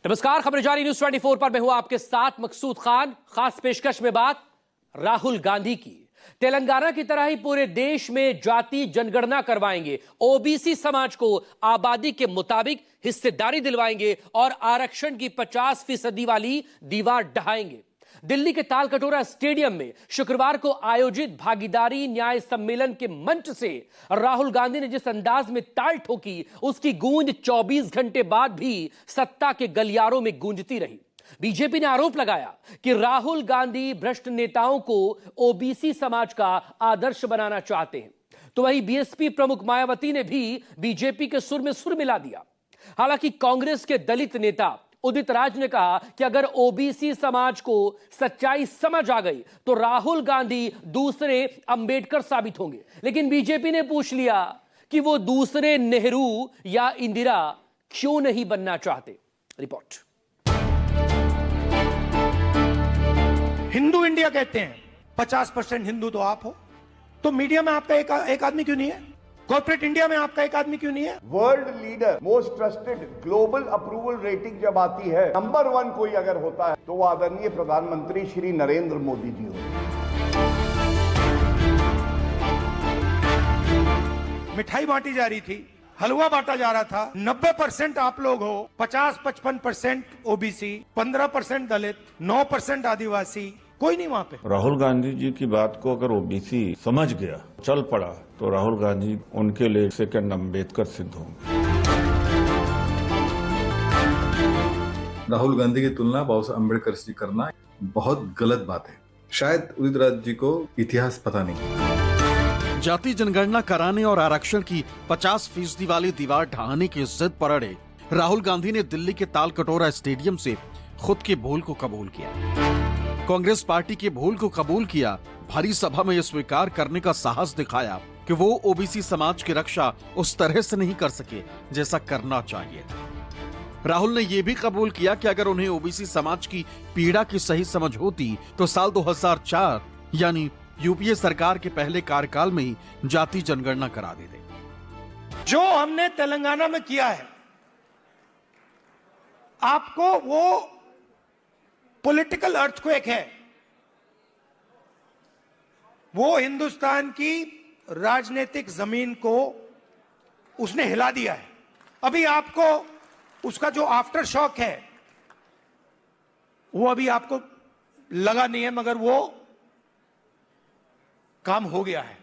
नमस्कार, खबरें जारी न्यूज 24 पर मैं हूं आपके साथ मकसूद खान। खास पेशकश में बात राहुल गांधी की। तेलंगाना की तरह ही पूरे देश में जाति जनगणना करवाएंगे, ओबीसी समाज को आबादी के मुताबिक हिस्सेदारी दिलवाएंगे और आरक्षण की 50% वाली दीवार ढहाएंगे। दिल्ली के तालकटोरा स्टेडियम में शुक्रवार को आयोजित भागीदारी न्याय सम्मेलन के मंच से राहुल गांधी ने जिस अंदाज में ताल ठोकी, उसकी गूंज 24 घंटे बाद भी सत्ता के गलियारों में गूंजती रही। बीजेपी ने आरोप लगाया कि राहुल गांधी भ्रष्ट नेताओं को ओबीसी समाज का आदर्श बनाना चाहते हैं। तो वहीं बीएसपी प्रमुख मायावती ने भी बीजेपी के सुर में सुर मिला दिया। हालांकि कांग्रेस के दलित नेता उदित राज ने कहा कि अगर ओबीसी समाज को सच्चाई समझ आ गई तो राहुल गांधी दूसरे अंबेडकर साबित होंगे। लेकिन बीजेपी ने पूछ लिया कि वो दूसरे नेहरू या इंदिरा क्यों नहीं बनना चाहते। रिपोर्ट। हिंदू इंडिया कहते हैं, 50% हिंदू तो आप हो, तो मीडिया में आपका एक आदमी क्यों नहीं है? कॉर्पोरेट इंडिया में आपका एक आदमी क्यों नहीं है? World leader, most trusted, global approval rating जब आती है, नंबर 1 कोई अगर होता है तो वो आदरणीय प्रधानमंत्री श्री नरेंद्र मोदी जी होते हैं। मिठाई बांटी जा रही थी, हलवा बांटा जा रहा था, 90% आप लोग हो, 50-55% ओबीसी, 15% दलित, 9% आदिवासी, कोई नहीं वहां पे। राहुल गांधी जी की बात को अगर ओबीसी समझ गया, चल पड़ा, तो राहुल गांधी उनके लिए सेकंड अम्बेडकर सिद्ध होंगे। राहुल गांधी की तुलना बाबा साहब अम्बेडकर से करना बहुत गलत बात है। शायद उदित राज जी को इतिहास पता नहीं। जाति जनगणना कराने और आरक्षण की 50% वाली दीवार ढहाने की जिद पर अड़े राहुल गांधी ने दिल्ली के तालकटोरा स्टेडियम से खुद के भूल को कबूल किया। कांग्रेस पार्टी के भूल को कबूल किया, भारी सभा में यह स्वीकार करने का साहस दिखाया कि वो ओबीसी समाज की रक्षा उस तरह से नहीं कर सके जैसा करना चाहिए था। राहुल ने यह भी कबूल किया कि अगर उन्हें ओबीसी समाज की पीड़ा की सही समझ होती तो साल 2004 यानी यूपीए सरकार के पहले कार्यकाल में ही जाति जनगणना करा देते। जो हमने तेलंगाना में किया है, आपको वो पॉलिटिकल अर्थक्वेक है, वो हिंदुस्तान की राजनीतिक जमीन को उसने हिला दिया है। अभी आपको उसका जो आफ्टर शॉक है वो अभी आपको लगा नहीं है, मगर वो काम हो गया है।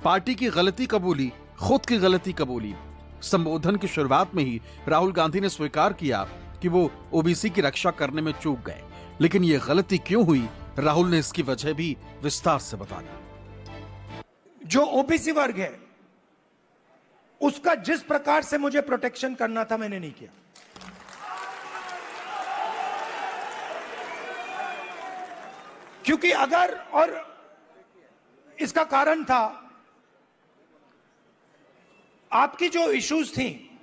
पार्टी की गलती कबूली, खुद की गलती कबूली। संबोधन की शुरुआत में ही राहुल गांधी ने स्वीकार किया कि वो ओबीसी की रक्षा करने में चूक गए, लेकिन ये गलती क्यों हुई, राहुल ने इसकी वजह भी विस्तार से बताया। जो ओबीसी वर्ग है उसका जिस प्रकार से मुझे प्रोटेक्शन करना था, मैंने नहीं किया। क्योंकि अगर, और इसका कारण था आपकी जो इश्यूज थी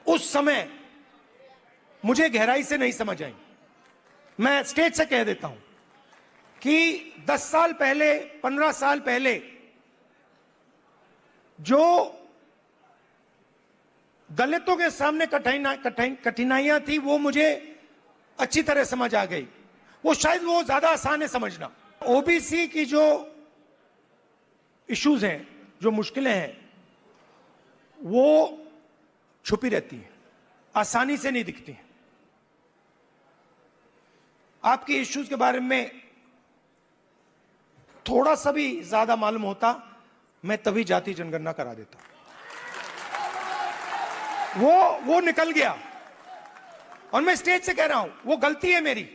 उस समय मुझे गहराई से नहीं समझ आई। मैं स्टेज से कह देता हूं कि 10 साल पहले, 15 साल पहले जो दलितों के सामने कठिनाइयां थी वो मुझे अच्छी तरह समझ आ गई। वो शायद वो ज्यादा आसान है समझना। ओबीसी की जो इश्यूज हैं, जो मुश्किलें हैं, वो छुपी रहती हैं, आसानी से नहीं दिखती हैं। आपके इश्यूज के बारे में थोड़ा सा भी ज्यादा मालूम होता, मैं तभी जाति जनगणना करा देता। वो निकल गया, और मैं स्टेज से कह रहा हूं वो गलती है मेरी,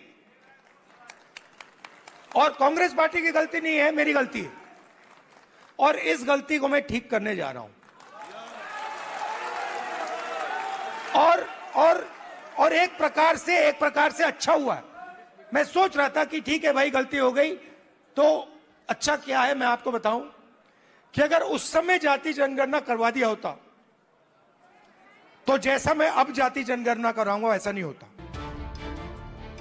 और कांग्रेस पार्टी की गलती नहीं है, मेरी गलती है, और इस गलती को मैं ठीक करने जा रहा हूं। और एक प्रकार से अच्छा हुआ है। मैं सोच रहा था कि ठीक है भाई, गलती हो गई, तो अच्छा क्या है मैं आपको बताऊं कि अगर उस समय जाति जनगणना करवा दिया होता तो जैसा मैं अब जाति जनगणना कराऊंगा वैसा नहीं होता।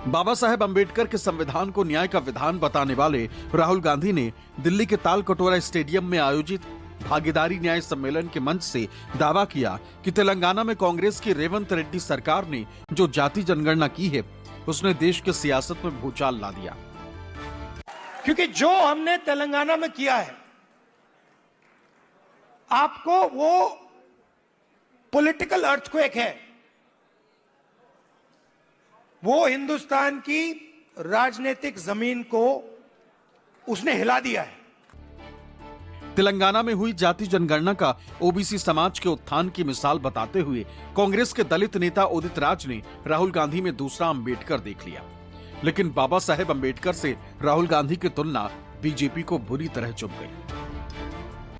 बाबा साहेब अम्बेडकर के संविधान को न्याय का विधान बताने वाले राहुल गांधी ने दिल्ली के तालकटोरा स्टेडियम में आयोजित भागीदारी न्याय सम्मेलन के मंच से दावा किया कि तेलंगाना में कांग्रेस की रेवंत रेड्डी सरकार ने जो जाति जनगणना की है उसने देश के सियासत में भूचाल ला दिया। क्योंकि जो हमने तेलंगाना में किया है, आपको वो पॉलिटिकल अर्थक्वेक है, वो हिंदुस्तान की राजनीतिक जमीन को उसने हिला दिया है। तेलंगाना में हुई जाति जनगणना का ओबीसी समाज के उत्थान की मिसाल बताते हुए कांग्रेस के दलित नेता उदित राज ने राहुल गांधी में दूसरा अंबेडकर देख लिया। लेकिन बाबा साहेब अंबेडकर से राहुल गांधी की तुलना बीजेपी को बुरी तरह चुभ गई।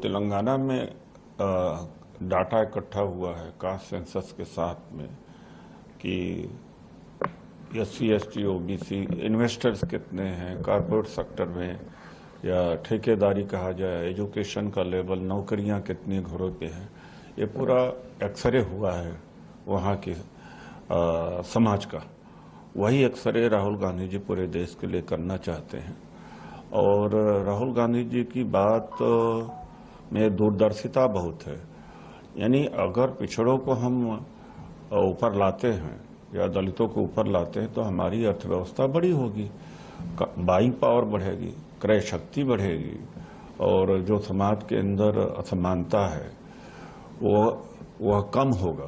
तेलंगाना में डाटा इकट्ठा हुआ है कास्ट सेंसस के साथ में कि SC ST OBC इन्वेस्टर्स कितने हैं कॉर्पोरेट सेक्टर में या ठेकेदारी कहा जाए, एजुकेशन का लेवल, नौकरियां कितनी घरों पे हैं, ये पूरा एक्सरे हुआ है वहाँ के समाज का। वही एक्सरे राहुल गांधी जी पूरे देश के लिए करना चाहते हैं। और राहुल गांधी जी की बात में दूरदर्शिता बहुत है। यानी अगर पिछड़ों को हम ऊपर लाते हैं या दलितों को ऊपर लाते हैं तो हमारी अर्थव्यवस्था बड़ी होगी, बाइंग पावर बढ़ेगी, क्रय शक्ति बढ़ेगी और जो समाज के अंदर असमानता है वह कम होगा।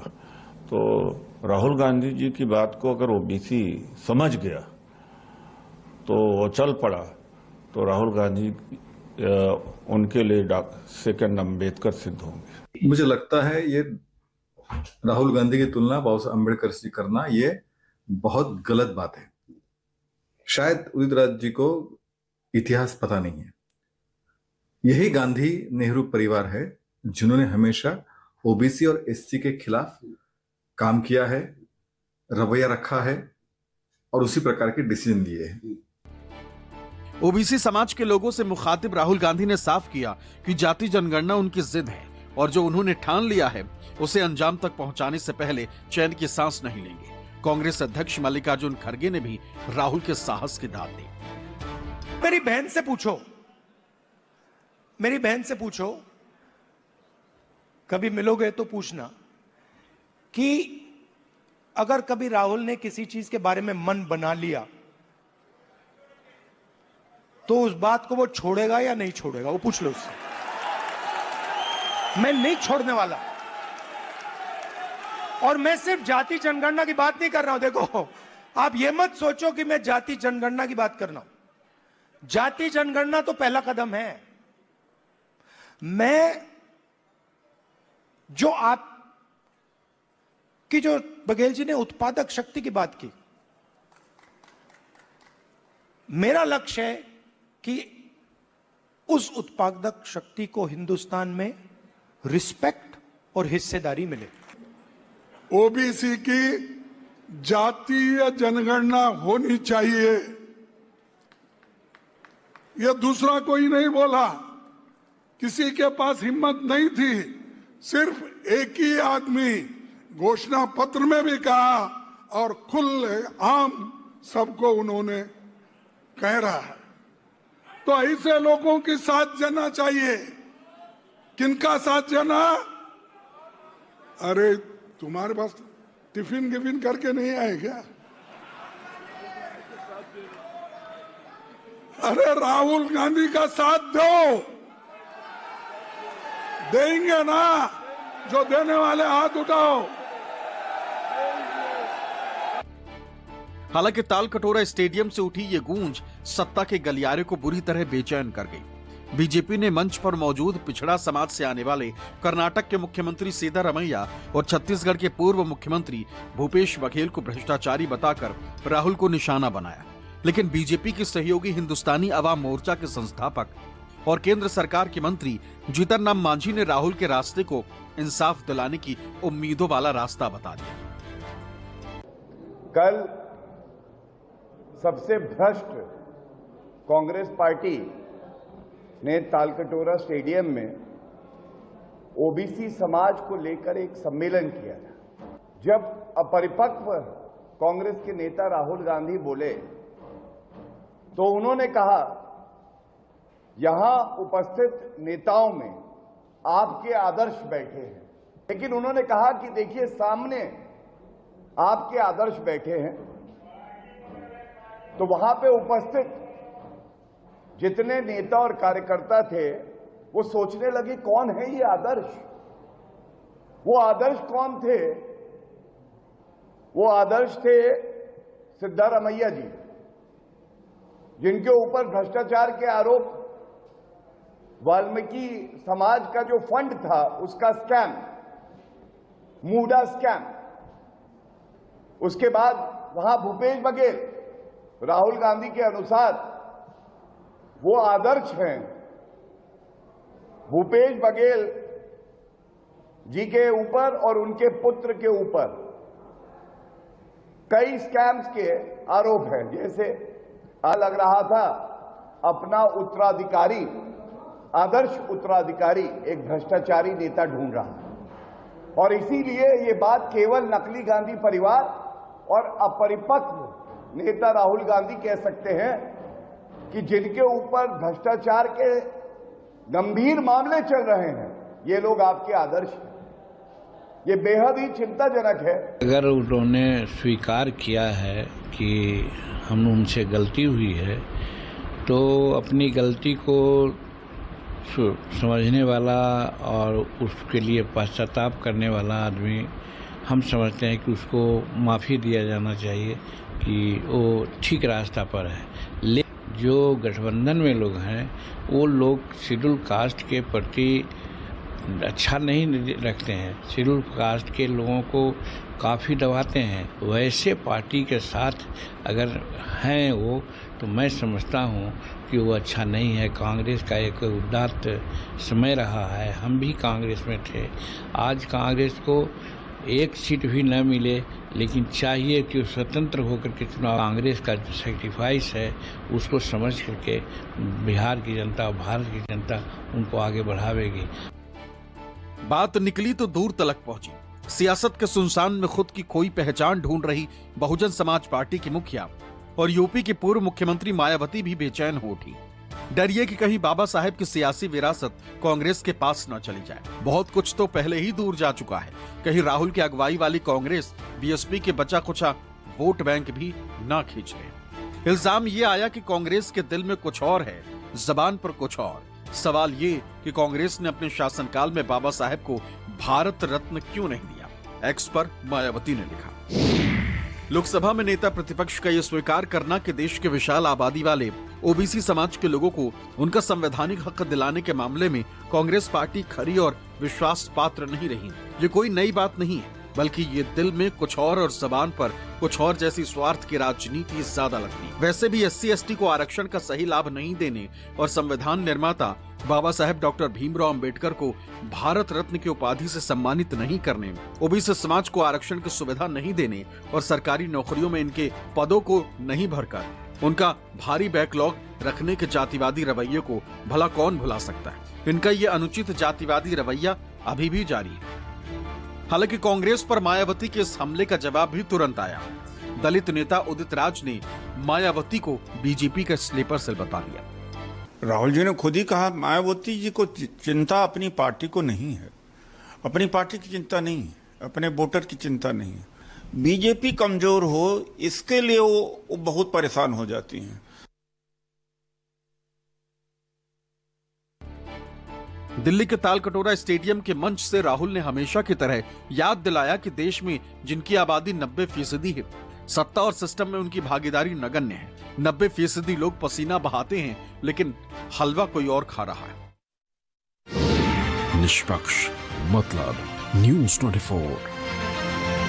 तो राहुल गांधी जी की बात को अगर ओबीसी समझ गया तो वो चल पड़ा तो राहुल गांधी उनके लिए सेकंड अम्बेडकर सिद्ध होंगे। मुझे लगता है ये राहुल गांधी की तुलना बाबा साहब अम्बेडकर से करना ये बहुत गलत बात है। शायद उदित राज जी को इतिहास पता नहीं है। यही गांधी नेहरू परिवार है जिन्होंने हमेशा ओबीसी और एससी के खिलाफ काम किया है, रवैया रखा है और उसी प्रकार के डिसीजन लिए हैं। ओबीसी समाज के लोगों से मुखातिब राहुल गांधी ने साफ किया कि जाति जनगणना उनकी जिद है और जो उन्होंने ठान लिया है उसे अंजाम तक पहुंचाने से पहले चैन की सांस नहीं लेंगे। कांग्रेस अध्यक्ष मल्लिकार्जुन खड़गे ने भी राहुल के साहस की दाद दी। मेरी बहन से पूछो, कभी मिलोगे तो पूछना कि अगर कभी राहुल ने किसी चीज के बारे में मन बना लिया तो उस बात को वो छोड़ेगा या नहीं छोड़ेगा, वो पूछ लो उससे। मैं नहीं छोड़ने वाला। और मैं सिर्फ जाति जनगणना की बात नहीं कर रहा हूं। देखो, आप ये मत सोचो कि मैं जाति जनगणना की बात कर रहा हूं। जाति जनगणना तो पहला कदम है। मैं जो आप की जो बघेल जी ने उत्पादक शक्ति की बात की, मेरा लक्ष्य है कि उस उत्पादक शक्ति को हिंदुस्तान में रिस्पेक्ट और हिस्सेदारी मिले। ओबीसी की जातीय जनगणना होनी चाहिए, यह दूसरा कोई नहीं बोला, किसी के पास हिम्मत नहीं थी। सिर्फ एक ही आदमी घोषणा पत्र में भी कहा और खुले आम सबको उन्होंने कह रहा है। तो ऐसे लोगों के साथ जाना चाहिए। किनका साथ जाना? अरे तुम्हारे पास टिफिन गिफिन करके नहीं आए क्या? अरे राहुल गांधी का साथ दो, देंगे ना? जो देने वाले हाथ उठाओ। हालांकि तालकटोरा स्टेडियम से उठी ये गूंज सत्ता के गलियारे को बुरी तरह बेचैन कर गई। बीजेपी ने मंच पर मौजूद पिछड़ा समाज से आने वाले कर्नाटक के मुख्यमंत्री सिद्धारमैया और छत्तीसगढ़ के पूर्व मुख्यमंत्री भूपेश बघेल को भ्रष्टाचारी बताकर राहुल को निशाना बनाया। लेकिन बीजेपी की सहयोगी हिंदुस्तानी अवाम मोर्चा के संस्थापक और केंद्र सरकार के मंत्री जीतन राम मांझी ने राहुल के रास्ते को इंसाफ दिलाने की उम्मीदों वाला रास्ता बता दिया। कल सबसे भ्रष्ट कांग्रेस पार्टी ने तालकटोरा स्टेडियम में ओबीसी समाज को लेकर एक सम्मेलन किया था। जब अपरिपक्व कांग्रेस के नेता राहुल गांधी बोले तो उन्होंने कहा, यहां उपस्थित नेताओं में आपके आदर्श बैठे हैं, लेकिन उन्होंने कहा कि देखिए सामने आपके आदर्श बैठे हैं, तो वहां पे उपस्थित जितने नेता और कार्यकर्ता थे वो सोचने लगे कौन है ये आदर्श। वो आदर्श कौन थे? वो आदर्श थे सिद्धारमैया जी, जिनके ऊपर भ्रष्टाचार के आरोप, वाल्मीकि समाज का जो फंड था उसका स्कैम, मूडा स्कैम। उसके बाद वहां भूपेश बघेल, राहुल गांधी के अनुसार वो आदर्श हैं। भूपेश बघेल जी के ऊपर और उनके पुत्र के ऊपर कई स्कैम्स के आरोप हैं। जैसे लग रहा था अपना उत्तराधिकारी, आदर्श उत्तराधिकारी एक भ्रष्टाचारी नेता ढूंढ रहा है, और इसीलिए ये बात केवल नकली गांधी परिवार और अपरिपक्व नेता राहुल गांधी कह सकते हैं कि जिनके ऊपर भ्रष्टाचार के गंभीर मामले चल रहे हैं, ये लोग आपके आदर्श हैं। ये बेहद ही चिंताजनक है। अगर उन्होंने स्वीकार किया है कि हम उनसे गलती हुई है, तो अपनी गलती को समझने वाला और उसके लिए पश्चाताप करने वाला आदमी, हम समझते हैं कि उसको माफ़ी दिया जाना चाहिए कि वो ठीक रास्ता पर है। लेकिन जो गठबंधन में लोग हैं वो लोग शेड्यूल कास्ट के प्रति अच्छा नहीं रखते हैं, शेड्यूल कास्ट के लोगों को काफ़ी दबाते हैं। वैसे पार्टी के साथ अगर हैं वो, तो मैं समझता हूँ कि वो अच्छा नहीं है। कांग्रेस का एक उदात्त समय रहा है, हम भी कांग्रेस में थे। आज कांग्रेस को एक सीट भी न मिले, लेकिन चाहिए कि वो स्वतंत्र होकर के चुनाव, कांग्रेस का जो सेक्रीफाइस है उसको समझ करके बिहार की जनता और भारत की जनता उनको आगे बढ़ावेगी। बात निकली तो दूर तलक पहुंची। सियासत के सुनसान में खुद की कोई पहचान ढूंढ रही बहुजन समाज पार्टी की मुखिया और यूपी की पूर्व मुख्यमंत्री मायावती भी बेचैन हो उठी। डर ये कि कहीं बाबा साहेब की सियासी विरासत कांग्रेस के पास न चली जाए। बहुत कुछ तो पहले ही दूर जा चुका है, कहीं राहुल की अगुवाई वाली कांग्रेस बीएसपी के बचा कुचा वोट बैंक भी न खींच ले। इल्जाम ये आया कि कांग्रेस के दिल में कुछ और है, जबान पर कुछ और। सवाल ये कि कांग्रेस ने अपने शासनकाल में बाबा साहेब को भारत रत्न क्यों नहीं दिया। एक्स पर मायावती ने लिखा, लोकसभा में नेता प्रतिपक्ष का यह स्वीकार करना कि देश के विशाल आबादी वाले ओबीसी समाज के लोगों को उनका संवैधानिक हक दिलाने के मामले में कांग्रेस पार्टी खरी और विश्वास पात्र नहीं रही, ये कोई नई बात नहीं है, बल्कि ये दिल में कुछ और जबान पर कुछ और जैसी स्वार्थ की राजनीति ज्यादा लगती है। वैसे भी SC/ST को आरक्षण का सही लाभ नहीं देने और संविधान निर्माता बाबा साहेब डॉक्टर भीमराव अंबेडकर को भारत रत्न की उपाधि से सम्मानित नहीं करने, ओबीसी समाज को आरक्षण की सुविधा नहीं देने और सरकारी नौकरियों में इनके पदों को नहीं भरकर उनका भारी बैकलॉग रखने के जातिवादी रवैये को भला कौन भुला सकता है। इनका ये अनुचित जातिवादी रवैया अभी भी जारी है। हालांकि कांग्रेस पर मायावती के इस हमले का जवाब भी तुरंत आया। दलित नेता उदित राज ने मायावती को बीजेपी का स्लीपर सेल बता दिया। राहुल जी ने खुद ही कहा, मायावती जी को चिंता अपनी पार्टी को नहीं है, अपनी पार्टी की चिंता नहीं है, अपने वोटर की चिंता नहीं है। बीजेपी कमजोर हो इसके लिए वो बहुत परेशान हो जाती हैं। दिल्ली के तालकटोरा स्टेडियम के मंच से राहुल ने हमेशा की तरह याद दिलाया कि देश में जिनकी आबादी 90% है, सत्ता और सिस्टम में उनकी भागीदारी नगण्य है। 90% लोग पसीना बहाते हैं, लेकिन हलवा कोई और खा रहा है। निष्पक्ष मतलब News 24।